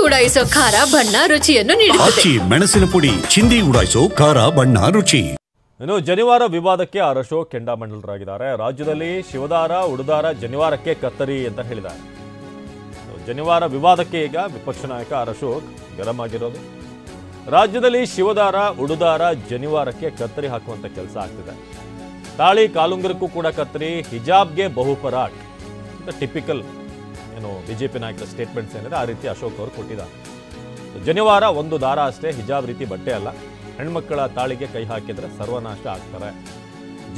ಉಡಾಯಿಸೋ ಖಾರ ಬಣ್ಣ ರುಚಿಯನ್ನು ನೀಡುತ್ತದೆ. ಮೆಣಸಿನ ಪುಡಿ ಚಿಂದಿ ಉಡಾಯಿಸೋ ಖಾರ ಬಣ್ಣ ರುಚಿ. ಇನ್ನು ಜನಿವಾರ ವಿವಾದಕ್ಕೆ ಆರ್ ಅಶೋಕ್ ಕೆಂಡಾಮಂಡಲರಾಗಿದ್ದಾರೆ. ರಾಜ್ಯದಲ್ಲಿ ಶಿವದಾರ ಉಡುದಾರ ಜನಿವಾರಕ್ಕೆ ಕತ್ತರಿ ಅಂತ ಹೇಳಿದ್ದಾರೆ. ಜನಿವಾರ ವಿವಾದಕ್ಕೆ ಈಗ ವಿಪಕ್ಷ ನಾಯಕ ಆರ್ ಅಶೋಕ್ ಗರಂ ಆಗಿರೋದು. ರಾಜ್ಯದಲ್ಲಿ ಶಿವದಾರ ಉಡುದಾರ ಜನಿವಾರಕ್ಕೆ ಕತ್ತರಿ ಹಾಕುವಂತ ಕೆಲಸ ಆಗ್ತಿದೆ. ತಾಳಿ ಕಾಲುಂಗರಕ್ಕೂ ಕೂಡ ಕತ್ತರಿ, ಹಿಜಾಬ್ಗೆ ಬಹುಪರಾಟ್ ಅಂತ ಟಿಪಿಕಲ್ ಏನು ಬಿಜೆಪಿ ನಾಯಕರ ಸ್ಟೇಟ್ಮೆಂಟ್ಸ್ ಏನಿದೆ ಆ ರೀತಿ ಅಶೋಕ್ ಅವರು ಕೊಟ್ಟಿದ್ದಾರೆ. ಜನಿವಾರ ಒಂದು ದಾರ ಅಷ್ಟೇ, ಹಿಜಾಬ್ ರೀತಿ ಬಟ್ಟೆ ಅಲ್ಲ. ಹೆಣ್ಮಕ್ಕಳ ತಾಳಿಗೆ ಕೈ ಹಾಕಿದ್ರೆ ಸರ್ವನಾಶ ಆಗ್ತಾರೆ.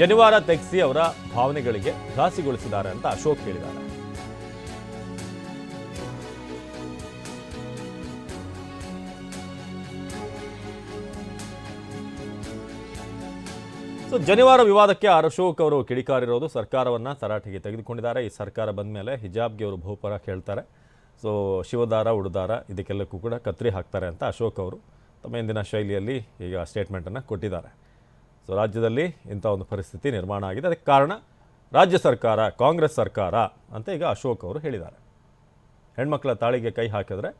ಜನಿವಾರ ತೆಗೆಸಿ ಅವರ ಭಾವನೆಗಳಿಗೆ ಘಾಸಿಗೊಳಿಸಿದ್ದಾರೆ ಅಂತ ಅಶೋಕ್ ಹೇಳಿದ್ದಾರೆ. ಜನಿವಾರ ವಿವಾದಕ್ಕೆ ಆರ್ ಅಶೋಕ್ ಅವರು ಕಿಡಿಕಾರಿರೋದು. ಸರ್ಕಾರವನ್ನ ತರಾಟೆಗೆ ತೆಗೆದುಕೊಂಡಿದ್ದಾರೆ. ಈ ಸರ್ಕಾರ ಬಂದ ಮೇಲೆ ಹಿಜಾಬ್ಗೆ ಅವರು ಬಹುಪರ ಕೇಳ್ತಾರೆ. ಶಿವದಾರ ಉಡುದಾರ ಇದಕ್ಕೆಲ್ಲಕ್ಕೂ ಕೂಡ ಕತ್ತರಿ ಹಾಕ್ತಾರೆ ಅಂತ ಅಶೋಕ್ ಅವರು ತಮ್ಮ ಹಿಂದಿನ ಶೈಲಿಯಲ್ಲಿ ಈಗ ಸ್ಟೇಟ್ಮೆಂಟನ್ನು ಕೊಟ್ಟಿದ್ದಾರೆ. ರಾಜ್ಯದಲ್ಲಿ ಇಂಥ ಒಂದು ಪರಿಸ್ಥಿತಿ ನಿರ್ಮಾಣ ಆಗಿದೆ. ಅದಕ್ಕೆ ಕಾರಣ ರಾಜ್ಯ ಸರ್ಕಾರ, ಕಾಂಗ್ರೆಸ್ ಸರ್ಕಾರ ಅಂತ ಈಗ ಅಶೋಕ್ ಅವರು ಹೇಳಿದ್ದಾರೆ. ಹೆಣ್ಮಕ್ಳ ತಾಳಿಗೆ ಕೈ ಹಾಕಿದ್ರೆ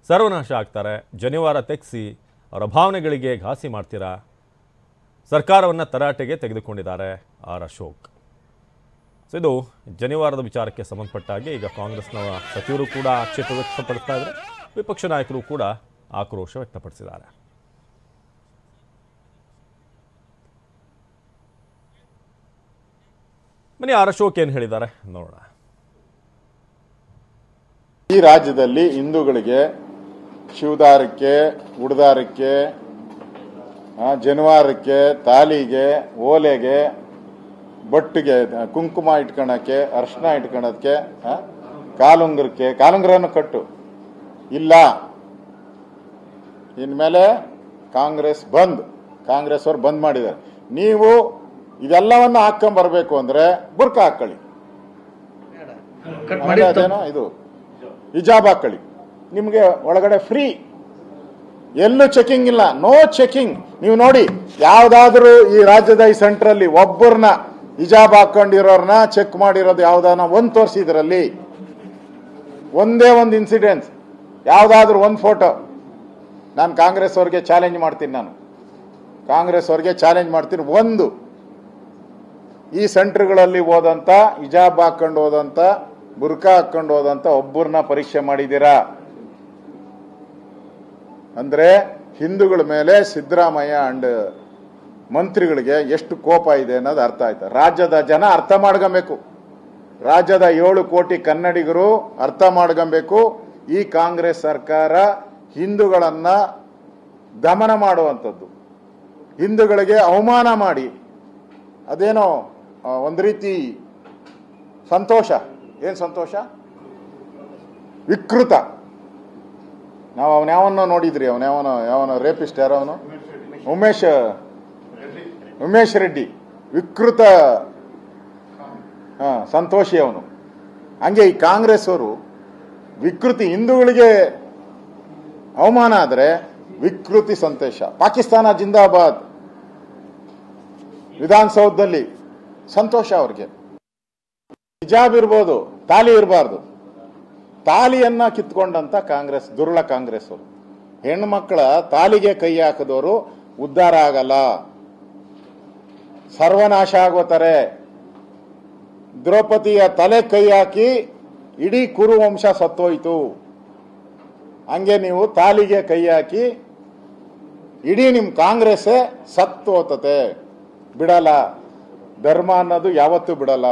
ಸರ್ವನಾಶ ಆಗ್ತಾರೆ. ಜನಿವಾರ ತೆಗೆಸಿ ಅವರ ಭಾವನೆಗಳಿಗೆ ಘಾಸಿ ಮಾಡ್ತೀರಾ. ಸರ್ಕಾರವನ್ನು ತರಾಟೆಗೆ ತೆಗೆದುಕೊಂಡಿದ್ದಾರೆ ಆರ್ ಅಶೋಕ್. ಇದು ಜನಿವಾರದ ವಿಚಾರಕ್ಕೆ ಸಂಬಂಧಪಟ್ಟ ಹಾಗೆ ಈಗ ಕಾಂಗ್ರೆಸ್ನ ಸಚಿವರು ಕೂಡ ಆಕ್ಷೇಪ ವ್ಯಕ್ತಪಡಿಸ್ತಾ ಇದ್ದಾರೆ. ವಿಪಕ್ಷ ನಾಯಕರು ಕೂಡ ಆಕ್ರೋಶ ವ್ಯಕ್ತಪಡಿಸಿದ್ದಾರೆ. ಬನ್ನಿ ಆರ್ ಅಶೋಕ್ ಏನು ಹೇಳಿದ್ದಾರೆ ನೋಡೋಣ. ಈ ರಾಜ್ಯದಲ್ಲಿ ಹಿಂದೂಗಳಿಗೆ ಶಿವದಾರಕ್ಕೆ, ಉಡುದಾರಕ್ಕೆ, ಜನಿವಾರಕ್ಕೆ, ತಾಲಿಗೆ, ಓಲೆಗೆ, ಬಟ್ಟಿಗೆ, ಕುಂಕುಮ ಇಟ್ಕೊಳಕ್ಕೆ, ಅರ್ಶನ ಇಟ್ಕೊಳಕ್ಕೆ, ಕಾಲುಂಗರನ್ನು ಕಟ್ಟು ಇಲ್ಲ. ಇನ್ಮೇಲೆ ಕಾಂಗ್ರೆಸ್ ಅವ್ರು ಬಂದ್ ಮಾಡಿದ್ದಾರೆ. ನೀವು ಇದೆಲ್ಲವನ್ನ ಹಾಕೊಂಡ್ಬರ್ಬೇಕು ಅಂದ್ರೆ ಬುರ್ಕ ಹಾಕೊಳ್ಳಿ, ಇದು ಹಿಜಾಬ್ ಹಾಕೊಳ್ಳಿ. ನಿಮ್ಗೆ ಒಳಗಡೆ ಫ್ರೀ, ಎಲ್ಲೂ ಚೆಕಿಂಗ್ ಇಲ್ಲ, ನೋ ಚೆಕಿಂಗ್. ನೀವು ನೋಡಿ, ಯಾವ್ದಾದ್ರು ಈ ರಾಜ್ಯದ ಈ ಸೆಂಟ್ರಲ್ಲಿ ಒಬ್ಬರನ್ನ ಹಿಜಾಬ್ ಹಾಕೊಂಡಿರೋರ್ನ ಚೆಕ್ ಮಾಡಿರೋದು ಯಾವ್ದಾನ ಒಂದು ತೋರಿಸಿದ್ರಲ್ಲಿ ಒಂದೇ ಒಂದು ಇನ್ಸಿಡೆನ್ಸ್, ಯಾವ್ದಾದ್ರು ಒಂದು ಫೋಟೋ. ನಾನು ಕಾಂಗ್ರೆಸ್ ಅವ್ರಿಗೆ ಚಾಲೆಂಜ್ ಮಾಡ್ತೀನಿ, ಒಂದು ಈ ಸೆಂಟರ್ಗಳಲ್ಲಿ ಹೋದಂತ, ಹಿಜಾಬ್ ಹಾಕೊಂಡು ಹೋದಂತ, ಬುರ್ಕಾ ಹಾಕೊಂಡು ಹೋದಂತ ಒಬ್ಬರನ್ನ ಪರೀಕ್ಷೆ ಮಾಡಿದ್ದೀರಾ ಅಂದ್ರೆ ಹಿಂದೂಗಳ ಮೇಲೆ ಸಿದ್ದರಾಮಯ್ಯ ಅಂಡ್ ಮಂತ್ರಿಗಳಿಗೆ ಎಷ್ಟು ಕೋಪ ಇದೆ ಅನ್ನೋದು ಅರ್ಥ ಆಯ್ತು. ರಾಜ್ಯದ ಜನ ಅರ್ಥ ಮಾಡ್ಕೊಬೇಕು, ರಾಜ್ಯದ 7 ಕೋಟಿ ಕನ್ನಡಿಗರು ಅರ್ಥ ಮಾಡ್ಕೊಬೇಕು. ಈ ಕಾಂಗ್ರೆಸ್ ಸರ್ಕಾರ ಹಿಂದೂಗಳನ್ನ ದಮನ ಮಾಡುವಂಥದ್ದು, ಹಿಂದೂಗಳಿಗೆ ಅವಮಾನ ಮಾಡಿ, ಅದೇನೋ ಒಂದು ರೀತಿ ಸಂತೋಷ, ಏನ್ ಸಂತೋಷ, ವಿಕೃತ. ನಾವು ಅವನ್ಯಾವನ್ನೋ ನೋಡಿದ್ರಿ, ಯಾವನೋ ರೇಪಿಸ್ಟ್, ಯಾರೋ ಅವನು ಉಮೇಶ್ ರೆಡ್ಡಿ, ವಿಕೃತ ಸಂತೋಷಿ ಅವನು. ಹಂಗೆ ಈ ಕಾಂಗ್ರೆಸ್ ಅವರು ವಿಕೃತಿ, ಹಿಂದೂಗಳಿಗೆ ಅವಮಾನ ಆದ್ರೆ ವಿಕೃತಿ ಸಂತೋಷ. ಪಾಕಿಸ್ತಾನ ಜಿಂದಾಬಾದ್ ವಿಧಾನಸೌಧದಲ್ಲಿ ಸಂತೋಷ ಅವ್ರಿಗೆ. ಹಿಜಾಬ್ ಇರ್ಬೋದು, ತಾಲಿ ಇರಬಾರ್ದು. ತಾಲಿಯನ್ನ ಕಿತ್ಕೊಂಡಂತ ಕಾಂಗ್ರೆಸ್, ದುರುಳ ಕಾಂಗ್ರೆಸ್ ಅವರು. ಹೆಣ್ಮಕ್ಳ ತಾಲಿಗೆ ಕೈ ಹಾಕಿದವರು ಉದ್ಧಾರ ಆಗಲ್ಲ, ಸರ್ವನಾಶ ಆಗೋತಾರೆ. ದ್ರೌಪದಿಯ ತಲೆ ಕೈ ಹಾಕಿ ಇಡೀ ಕುರುವಂಶ ಸತ್ತೋಯ್ತು. ಹಂಗೆ ನೀವು ತಾಲಿಗೆ ಕೈ ಹಾಕಿ ಇಡೀ ನಿಮ್ ಕಾಂಗ್ರೆಸ್ಸೇ ಸತ್ತು ಹೋತತೆ. ಬಿಡಲ್ಲ, ಧರ್ಮ ಅನ್ನೋದು ಯಾವತ್ತೂ ಬಿಡಲ್ಲ.